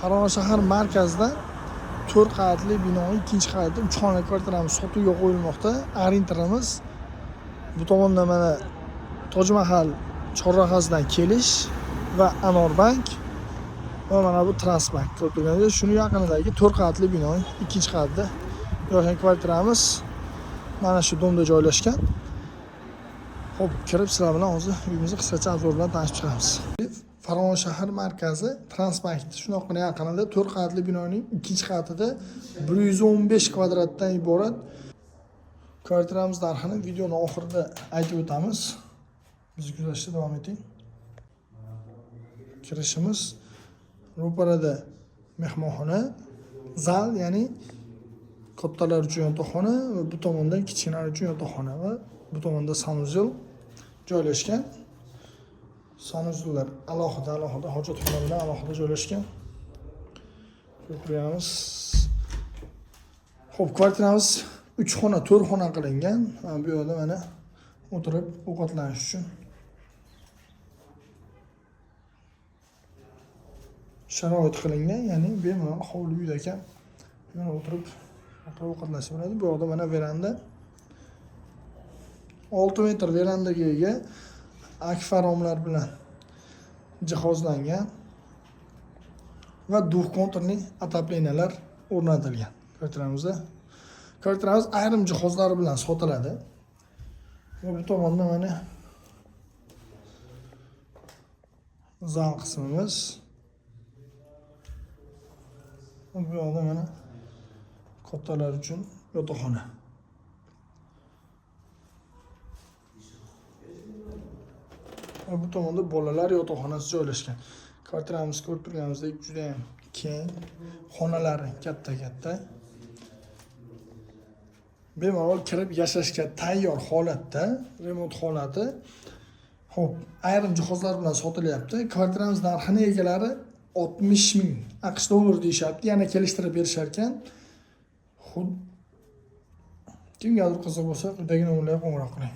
Farg'ona shahar markazida 4 qavatli binoning ikkinchi qavatida 3 xonali kvartiramiz sotuvga qo'yilmoqda. Arinterimiz bu tomonda mana Tojmahal chorrahasidan kelish va Anorbank va mana bu Transbank ko'rib turganingizdek, shuni yaqinidagi 4 qavatli binoning ikkinchi qavatida joylashgan kvartiramiz mana shu domda joylashgan. Xo'p, kirib sizlar bilan hozir uyimizni qisqacha obzor bilan tanishib chiqamiz. Farg'ona shahar markazi Transbank shunaqqina yaqinida 4 qavatli binoning ikkinchi qavatida 115 kvadratdan iborat kvartiramiz narxini videoning oxirida aytib o'tamiz. Bizni kuzatishda davom eting. Kirishimiz ro'parada mehmonxona, zal, ya'ni kattalar uchun yotoqxona va bu tomonda kichkinalar uchun yotoqxona va bu tomonda sanuzel joylashgan. Sanuzellar alohida hojatxona bilan alohida joylashgan. Ko'ramiz. Xo'p, kvartiramiz 3 xona, 4 xona qilingan. Bu yerda mana o'tirib ovqatlanish uchun sharoit qilingan, ya'ni bemalol hovli uyda ekan. Yana o'tirib ovqatlansa bo'ladi. Bu yerda mana veranda. 6 metr verandaga ega akfaromlar bilan jihozlangan va duxkonturli отоплениялар o'rnatilgan kvartiramizda. Kvartiramiz ayrim jihozlari bilan sotiladi. Va bu tomonda mana zal qismimiz. Bu yoqda mana kattalar uchun yotoqxona. Va bu tomonda bolalar yotoqxonasi joylashgan. Kvartiramiz ko'rib turganingizdek juda ham keng, xonalari katta-katta. Bemalol kirib yashashga tayyor holatda, remont holati. Xo'p, ayrim jihozlar bilan sotilyapti. Kvartiramiz narxini egalari 60 ming AQSh dollar deyishyapti. Yana kelishtirib berishar ekan. Kimgadir qiziq bo'lsa, quyidagi nomerlarga qo'ng'iroq qiling.